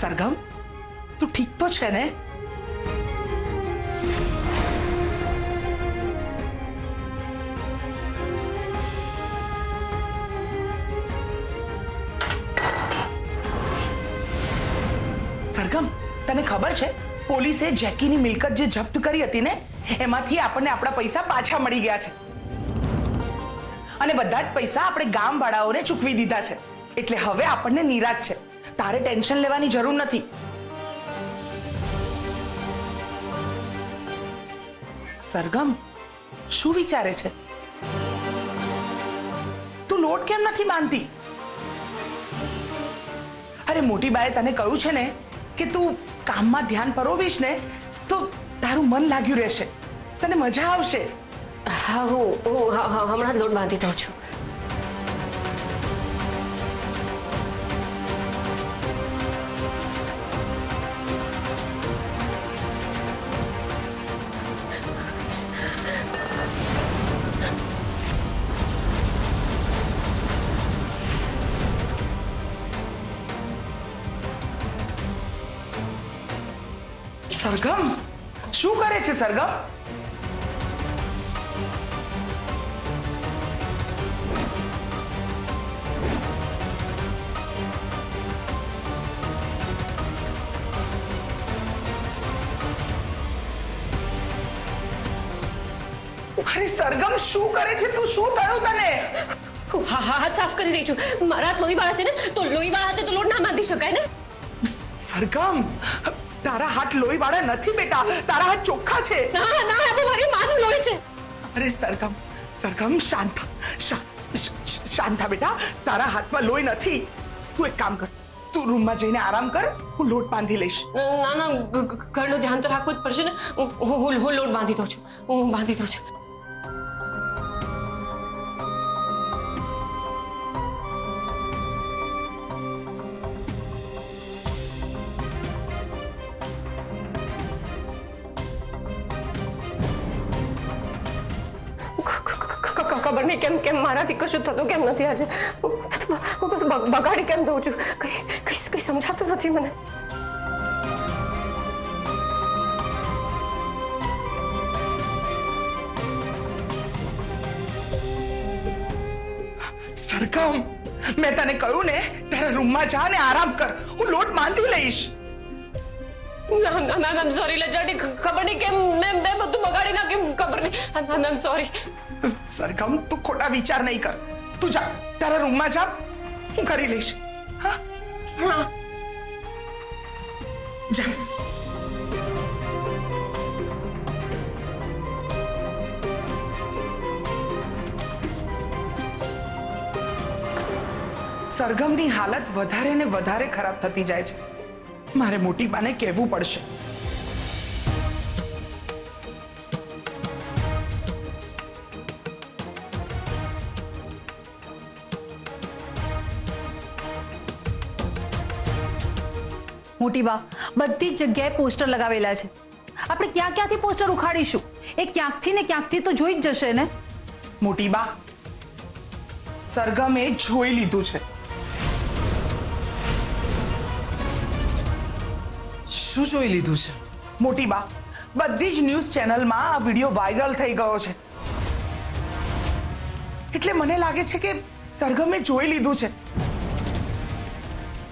સરગમ, તું ઠીક તો છે ને? સરગમ, તને ખબર છે પોલીસે જેકીની મિલકત જે જપ્ત કરી હતી ને, એમાંથી આપણને આપણા પૈસા પાછા મળી ગયા છે અને બધા જ પૈસા આપણે ગામવાળાઓને ચૂકવી દીધા છે. એટલે હવે આપણને નિરાશ છે. તારે ટેન્શન લેવાની જરૂર નથી. સરગમ, શું વિચારે છે? તું લોટ કેમ નથી બાંધતી? અરે મોટી બાએ તને કહ્યું છે ને કે તું કામમાં ધ્યાન પરોવીશ ને તો તારું મન લાગ્યું રહેશે, તને મજા આવશે. હા, હું હમણાં લોટ બાંધી દઉં છું. સરગમ, શું કરે છે સરગમ? અરે સરગમ, શું કરે છે તું? શું થયું તને? હાથ સાફ કરી રહી છું. મારા હાથ લોહીવાળા છે ને, તો લોહીવાળા હાથે તો લોટ ના બાંધી શકાય ને. સરગમ, તારા હાથ લોહીવાળા નથી બેટા, તારા હાથ ચોખ્ખા છે. ના ના, આ તો મારી માનું લોહી છે. અરે સરગમ, સરગમ, શાંત થા બેટા, તારા હાથમાં લોહી નથી. તું એક કામ કર, તું રૂમમાં જઈને આરામ કર, હું લોટ બાંધી લઈશ. ના ના, ઘરનું ધ્યાન તો રાખવું જ પડશે ને. હું લોટ બાંધી દઉં છું. હું બાંધી દઉં છું. ખબર નહીં કેમ મારાથી કશું થતું કેમ નથી આજે. હું બધું બગાડી કેમ દઉં છું? કઈ સમજાતું નથી મને. સરગમ, મેં તને કહ્યું ને તારા રૂમમાં જા ને આરામ કર, હું લોટ બાંધી લઈશ. ના મેમ, સોરી લજાટી, ખબર નહીં કેમ મેં બધું બગાડી નાખ્યું, ખબર નહીં. Ma'am sorry. સરગમ, તું ખોટા વિચાર નહીં કર. તું જા, તારા રૂમમાં જા, હું કરી લઈશ. હા હા, જા. સરગમની હાલત વધારે ને વધારે ખરાબ થતી જાય છે. મારે મોટી બાને કહેવું પડશે. મોટી બા, બધી જ જગ્યાએ પોસ્ટર લગાવેલા છે. આપણે ક્યાંથી પોસ્ટર ઉખાડીશું? એ ક્યાંકથી ને ક્યાંકથી તો જોઈ જ જશે ને. મોટી બા, સરગમે જોઈ લીધું છે. શું જોઈ લીધું છે? મોટી બા, બધી જ ન્યૂઝ ચેનલમાં આ વિડિયો વાયરલ થઈ ગયો છે. એટલે મને લાગે છે કે સરગમે જોઈ લીધું છે.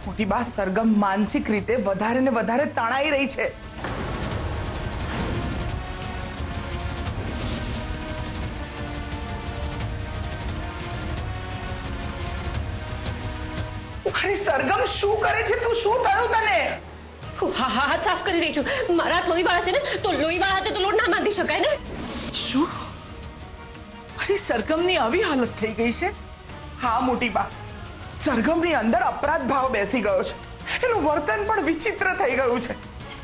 મોટી બા, સરગમ માનસિક રીતે વધારે ને વધારે તણાઈ રહી છે. અરે સરગમ, શું કરે છે તું? શું થયું તને? હાથ સાફ કરી રહી છું. મારા હાથ લોહીવાળા છે ને, તો લોહીવાળા હાથે તો લોટ ના બાંધી શકાય ને. શું? અરે સરગમની આવી હાલત થઈ ગઈ છે? હા મોટી બા, સરગમની અંદર અપરાધ ભાવ બેસી ગયો છે. એનું વર્તન પણ વિચિત્ર થઈ ગયું છે.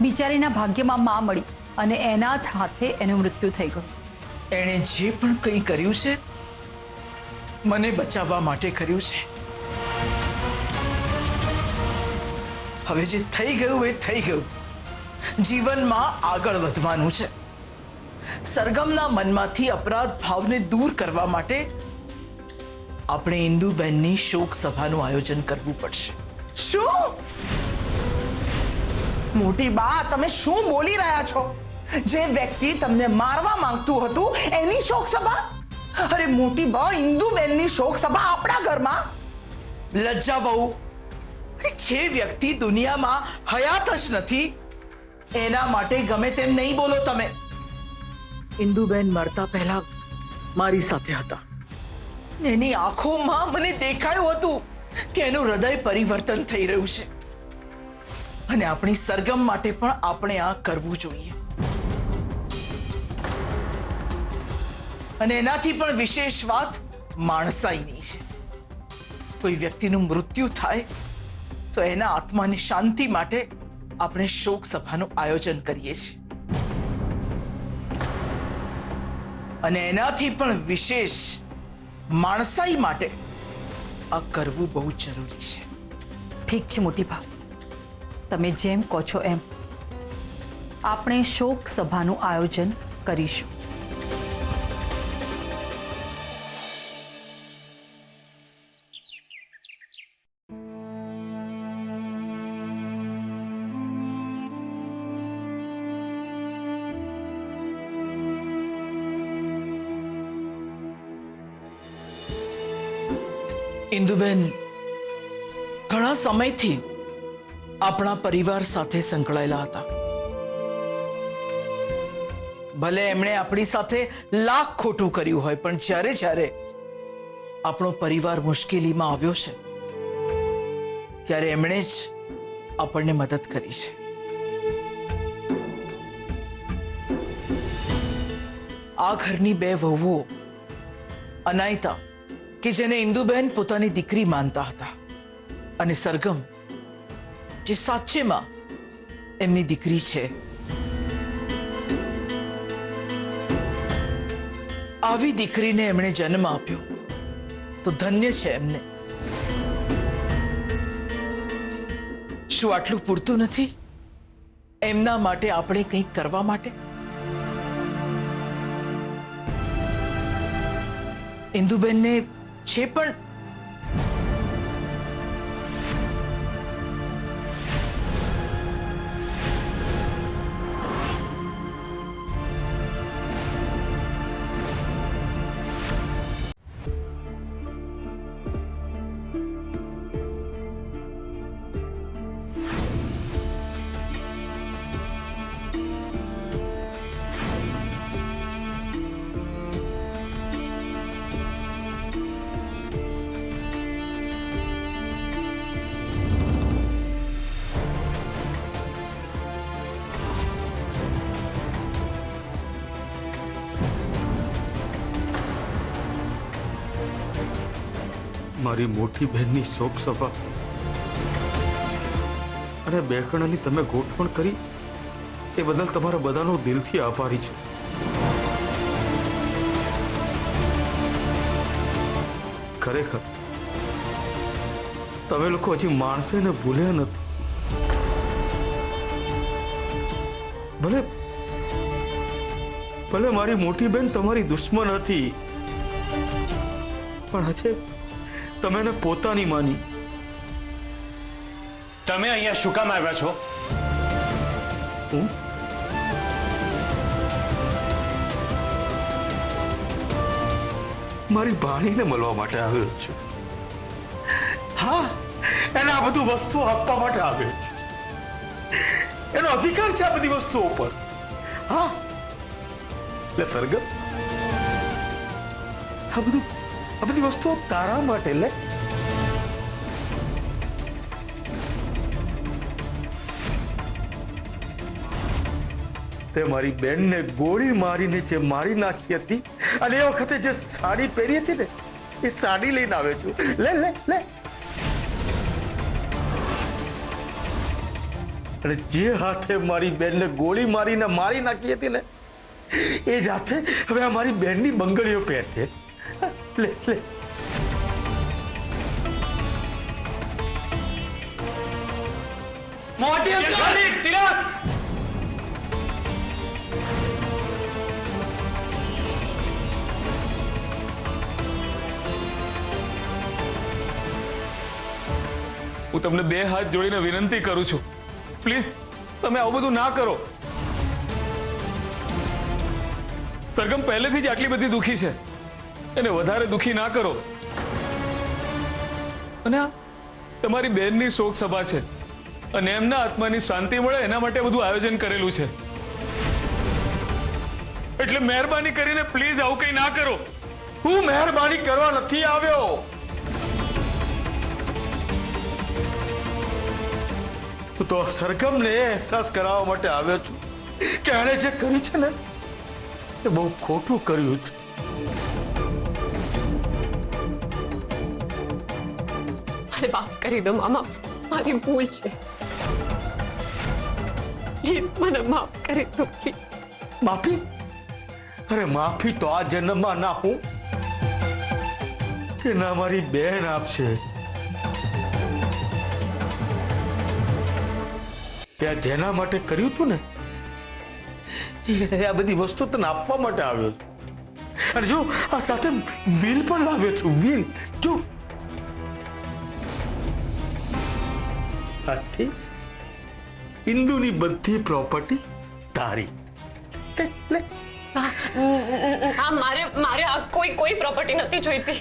બિચારીના ભાગ્યમાં માં મળી અને એના જ હાથે એનું મૃત્યુ થઈ ગયું. એણે જે પણ કંઈ કર્યું છે મને બચાવવા માટે કર્યું છે. હવે જે થઈ ગયું એ થઈ ગયું. જીવનમાં આગળ વધવાનું છે. સરગમના મનમાંથી અપરાધ ભાવને દૂર કરવા માટે આપણે ઇન્દુબેનની શોક સભાનું આયોજન કરવું પડશે. શું? મોટી બા, તમે શું બોલી રહ્યા છો? જે વ્યક્તિ તમને મારવા માંગતું હતું એની શોક સભા? અરે મોટી બા, ઇન્દુબેનની શોક સભા આપણા ઘરમાં? લજ્જા વહુ, જે વ્યક્તિ દુનિયામાં હયાત જ નથી એના માટે ગમે તેમ નહીં બોલો તમે. ઇન્દુબેન મરતા પહેલા મારી સાથે હતા. એની આંખોમાં મને દેખાયું હતું કે એનું હૃદય પરિવર્તન થઈ રહ્યું છે અને આપણી સરગમ માટે પણ આપણે આ કરવું જોઈએ. અને એનાથી પણ વિશેષ વાત માણસાઈની છે. કોઈ વ્યક્તિનું મૃત્યુ થાય તો એના આત્માની શાંતિ માટે આપણે શોક સભાનું આયોજન કરીએ છીએ. અને એનાથી પણ વિશેષ માણસાઈ માટે આ કરવું બહુ જરૂરી છે. ઠીક છે મોટી બા, તમે જેમ કહો છો એમ આપણે શોક સભાનું આયોજન કરીશું. ઇન્દુબેન ઘણા સમયથી આપણા પરિવાર સાથે સંકળાયેલા હતા. ભલે એમણે આપણી સાથે લાખ ખોટું કર્યું હોય, પણ જ્યારે જ્યારે આપણો પરિવાર મુશ્કેલીમાં આવ્યો છે ત્યારે એમણે જ આપણને મદદ કરી છે. આ ઘરની બે વહુઓ, અનાયતા કે જેને ઇન્દુબેન પોતાની દીકરી માનતા હતા, અને સરગમ જે સાચેમાં એમની દીકરી છે. આવી દીકરીને એમણે જન્મ આપ્યો તો ધન્ય છે એમને. શું આટલું પૂરતું નથી એમના માટે આપણે કંઈક કરવા માટે? ઇન્દુબેનને છે પણ મારી મોટી બહેનની શોક સભા અને બેકણાની તમે ગોઠવણ કરી એ બદલ તમારા બધાનો દિલથી આભારી છું. ખરેખર તમે લોકો હજી માણસેને ભૂલ્યા નથી. ભલે ભલે મારી મોટી બહેન તમારી દુશ્મન હતી, પણ આજે તમે એને પોતાની માની. તમે અહીંયા શું કામ આવ્યા છો? હું મારી ભાણીને મળવા માટે આવ્યો છું. હા, એને આ બધું વસ્તુઓ આપવા માટે આવ્યો છું. એનો અધિકાર છે આ બધી વસ્તુઓ પર. હા, લે સરગમ, આ બધી વસ્તુઓ તારા માટે લે. તે મારી બેનને ગોળી મારીને જે મારી નાખી હતી અને એ વખતે જે સાડી પહેરી હતી ને એ સાડી લઈને આવ્યો છું. લે લે લે. અને જે હાથે મારી બેનને ગોળી મારીને મારી નાખી હતી ને એ જ હાથે હવે આ મારી બેનની બંગડીઓ પહેરશે. લે લે. મોટી ચિરાગ, હું તમને બે હાથ જોડીને વિનંતી કરું છું, પ્લીઝ તમે આવું બધું ના કરો. સરગમ પહેલેથી જ આટલી બધી દુખી છે, એને વધારે દુખી ના કરો. અને આ તમારી બહેનની શોક સભા છે અને એમના આત્માની શાંતિ મળે એના માટે બધું આયોજન કરેલું છે. એટલે મહેરબાની કરીને પ્લીઝ આવું કંઈ ના કરો. હું મહેરબાની કરવા નથી આવ્યો. હું તો સરગમને અહેસાસ કરાવવા માટે આવ્યો છું કે આને જે કર્યું છે ને એ બહુ ખોટું કર્યું છે. મને માફ કરી દો મામા, મારી ભૂલ છે. પ્લીઝ મને માફ કરી દો પ્લીઝ. માફી? અરે માફી તો આ જન્મમાં ના હું કે ના મારી બહેન આપશે. ત્યાં જેના માટે કર્યું હતું ને આ બધી વસ્તુ તને આપવા માટે આવ્યો છું. અને જો આ સાથે વિલ પણ લાવ્યો છું. વિલ જો આથી ઇન્દુની બધી પ્રોપર્ટી તારી. લે મારે આ કોઈ પ્રોપર્ટી નથી જોઈતી.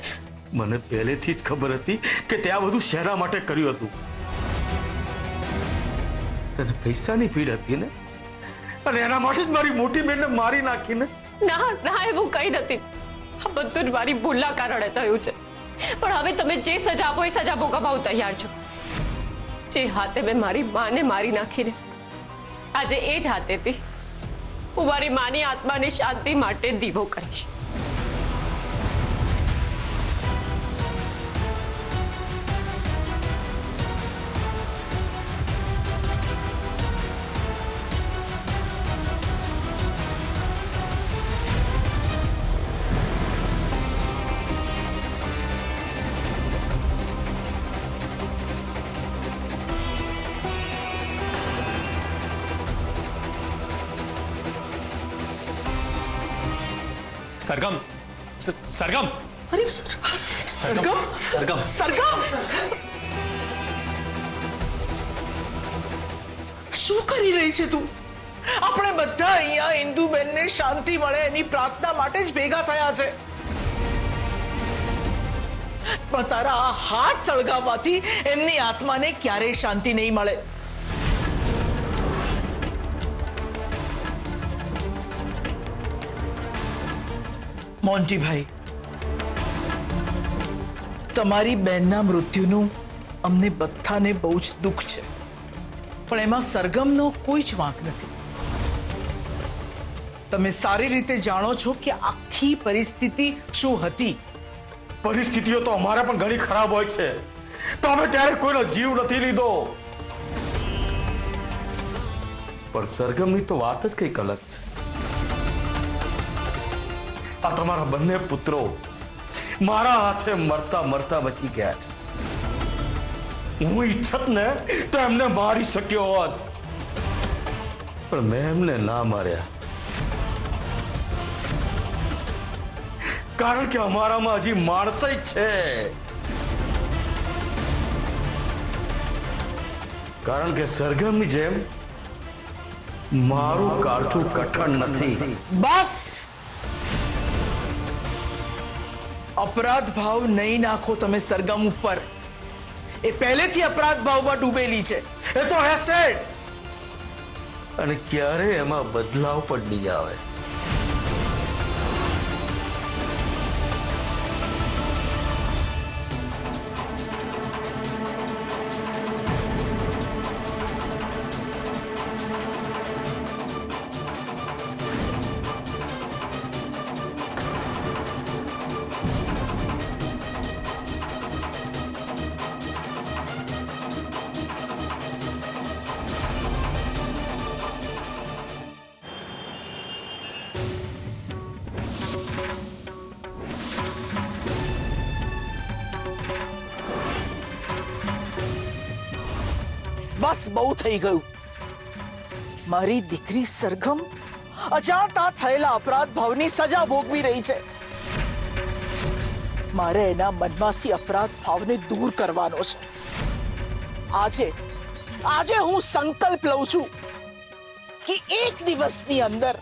મને પહેલેથી જ ખબર હતી કે ત્યાં બધું શેના માટે કર્યું હતું. તને પૈસાની પીડ હતી ને, અને એના માટે જ મારી મોટી બેનને મારી નાખીને. ના એવું કઈ નથી. આ બધું જ મારી ભૂલના કારણે થયું છે. પણ હવે તમે જે સજા આપો એ સજા ભોગવવા હું તૈયાર છું. જે હાથે મેં મારી માને મારી નાખીને આજે એ જ હાથેથી હું મારી માની આત્માની શાંતિ માટે દીવો કરીશ. સરગમ, સરગમ, અરે સરગમ, સરગમ, સરગમ શું કરી રહી છે તું? આપણે બધા અહીંયા ઇન્દુબેનને શાંતિ મળે એની પ્રાર્થના માટે જ ભેગા થયા છે. પણ તારા આ હાથ સળગાવવાથી એમની આત્માને ક્યારેય શાંતિ નહીં મળે. મોન્ટીભાઈ, તમારી બહેનના મૃત્યુનું અમને બધાને બહુ જ દુઃખ છે, પણ એમાં સરગમનો કોઈ જ વાંક નથી. તમે સારી રીતે જાણો છો કે આખી પરિસ્થિતિ શું હતી. પરિસ્થિતિઓ તો અમારે પણ ઘણી ખરાબ હોય છે, તો અમે ત્યારે કોઈનો જીવ નથી લીધો. પણ સરગમની તો વાત જ કંઈક અલગ છે. આ તમારા બંને પુત્રો મારા હાથે મરતા મરતા બચી ગયા છે. હું ઈચ્છત ને તો એમને મારી શક્યો હોત, પણ મેં એમને ના માર્યા. કારણ કે અમારામાં હજી માણસ જ છે. કારણ કે સરગમની જેમ મારું કાળજું કઠણ નથી. બસ, અપરાધ ભાવ નહીં નાખો તમે સરગમ ઉપર. એ પહેલેથી અપરાધ ભાવમાં ડૂબેલી છે. એ તો હશે જ. અને ક્યારે એમાં બદલાવ પણ નહીં આવે. બસ બહુ થઈ ગયું. મારી દીકરી સરગમ અજાણતા થયેલા અપરાધ ભાવની સજા ભોગવી રહી છે. મારે એના મનમાંથી અપરાધ ભાવને દૂર કરવાનો છે. આજે હું સંકલ્પ લઉં છું કે એક દિવસની અંદર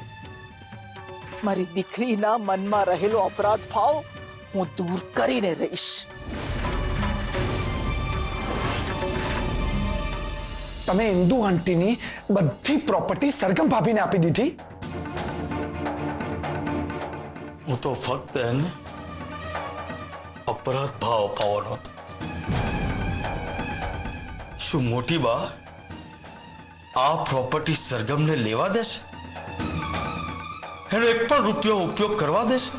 મારી દીકરીના મનમાં રહેલો અપરાધ ભાવ હું દૂર કરીને રહીશ. તમે ઇન્દુ આંટીની બધી પ્રોપર્ટી સરગમ ભાભીને આપી દીધી? હું તો ફક્ત એને અપરાધ ભાવ અપાવવાનો હતો. શું મોટી બા આ પ્રોપર્ટી સરગમને લેવા દેશે? એનો એક પણ રૂપિયો ઉપયોગ કરવા દેશે?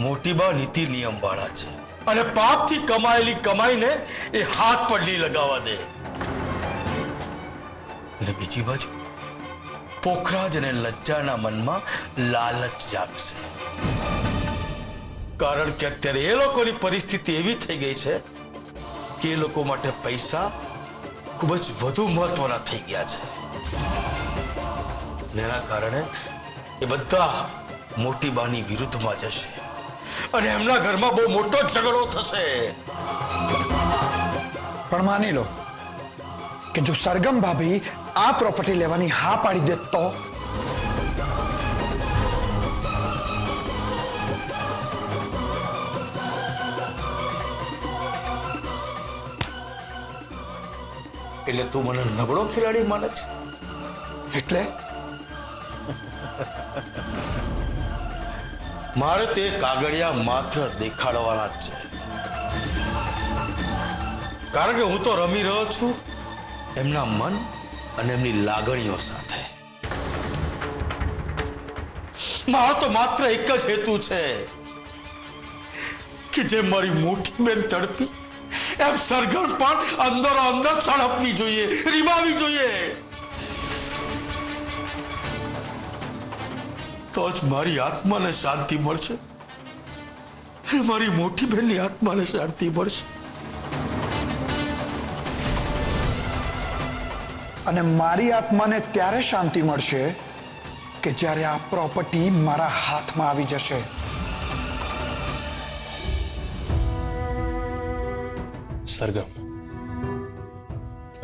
મોટી બા નીતિ નિયમ વાળા છે અને પાપથી કમાયેલી કમાઈને એ હાથ પર નહીં લગાવવા દે. અને બીજી બાજુ પોખરાજ અને લજ્જાના મનમાં લાલચ જાગશે, કારણ કે અત્યારે એ લોકોની પરિસ્થિતિ એવી થઈ ગઈ છે કે એ લોકો માટે પૈસા ખૂબ જ વધુ મહત્વના થઈ ગયા છે. એના કારણે એ બધા મોટી બાની વિરુદ્ધમાં જશે અને એમના ઘરમાં બહુ મોટો ઝઘડો થશે. પણ માની લો કે જો સરગમ ભાભી આ પ્રોપર્ટી લેવાની હા પાડી દે તો? એટલે તું મને નબળો ખેલાડી માને છે? એટલે મારે તે કાગળિયા માત્ર દેખાડવાના જ છે, કારણ કે હું તો રમી રહ્યો છું એમના મન અને એમની લાગણીઓ સાથે. મારો તો માત્ર એક જ હેતુ છે કે જે મારી મોટી બેન તડપી એમ સરગમ પણ અંદરો અંદર તડપવી જોઈએ, રીબાવી જોઈએ. તો જ મારી આત્માને શાંતિ મળશે અને મારી મોટી બહેનની આત્માને શાંતિ મળશે. અને મારી આત્માને ત્યારે શાંતિ મળશે કે જ્યારે આ પ્રોપર્ટી મારા હાથમાં આવી જશે. સરગમ,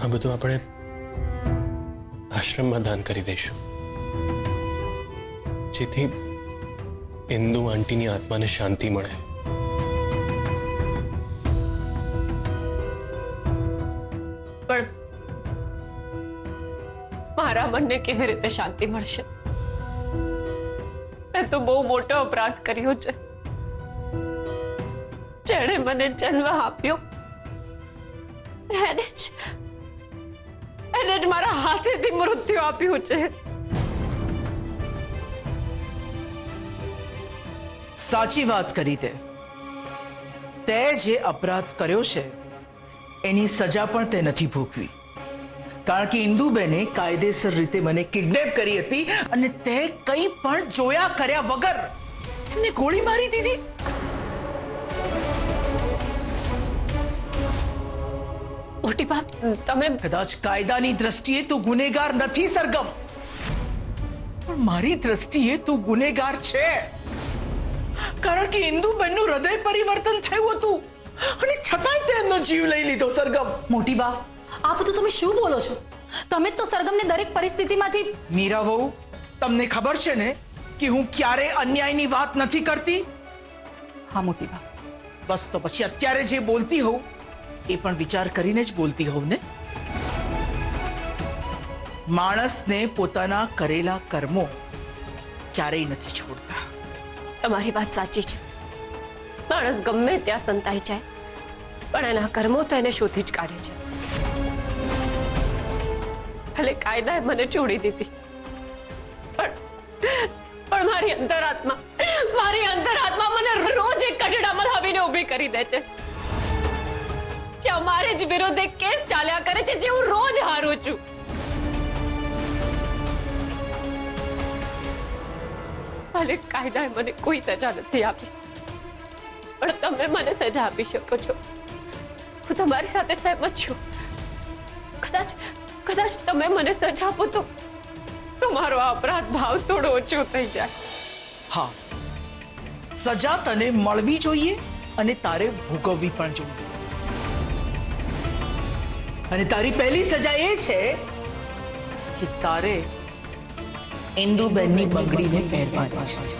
આ બધું આપણે આશ્રમમાં દાન કરી દઈશું, જેથી ઇન્દુ આંટીની આત્માને શાંતિ મળે. પણ મારા મનને કેવી રીતે શાંતિ મળશે? મેં તો બહુ મોટો અપરાધ કર્યો છે. જેણે મને જન્મ આપ્યો એને જ મારા હાથેથી મૃત્યુ આપ્યું છે. સાચી વાત કરી તે જે અપરાધ કર્યો છે એની સજા પણ તે નથી ભોગવી, કારણ કે ઇન્દુબેને કાયદેસર રીતે મને કિડનેપ કરી હતી અને તે કંઈ પણ જોયા કર્યા વગર એમને ગોળી મારી દીધી. મોટી બાપ, તમે કદાચ કાયદાની દ્રષ્ટિએ તું ગુનેગાર નથી સરગમ, પણ મારી દ્રષ્ટિએ તું ગુનેગાર છે, કારણ કે ઇન્દુબેનનું હૃદય પરિવર્તન થયું હતું અને છતાંય તે એમનો જીવ લઈ લીધો. સરગમ, મોટી બા, આ બધું તમે શું બોલો છો? તમે જ તો સરગમને દરેક પરિસ્થિતિમાંથી... મીરા વહુ, તમને ખબર છે ને કે હું ક્યારે અન્યાયની વાત નથી કરતી. હા મોટી બા. બસ તો પછી અત્યારે જે બોલતી હોઉં એ પણ વિચાર કરીને જ બોલતી હોઉં ને. માણસને પોતાના કરેલા કર્મો ક્યારેય નથી છોડતા. તમારી વાત સાચી છે. માણસ ગમે ત્યાં સંતાઈ જાય, પણ એના કર્મો તો એને શોધી જ કાઢે છે. ભલે કાયદાએ મને છોડી દીધી, પણ મારી અંતરાત્મા મને રોજ એક કટડામાં લાવીને ઊભી કરી દે છે, જ્યાં મારે જ વિરોધે કેસ ચાલ્યા કરે છે, જે હું રોજ હારું છું. ભલે કાયદાએ મને કોઈ સજા નથી આપી, પણ તમે મને સજા આપી શકો છો. હું તમારી સાથે સહેમત છું. કદાચ તમે મને સજા આપો તો મારો અપરાધ ભાવ થોડો ઓછો થઈ જાય. હા, સજા તને મળવી જોઈએ અને તારે ભોગવવી પણ જોઈએ. અને તારી પહેલી સજા એ છે કે તારે ઇન્દુબેનની બંગડીને પહેરવાની છે.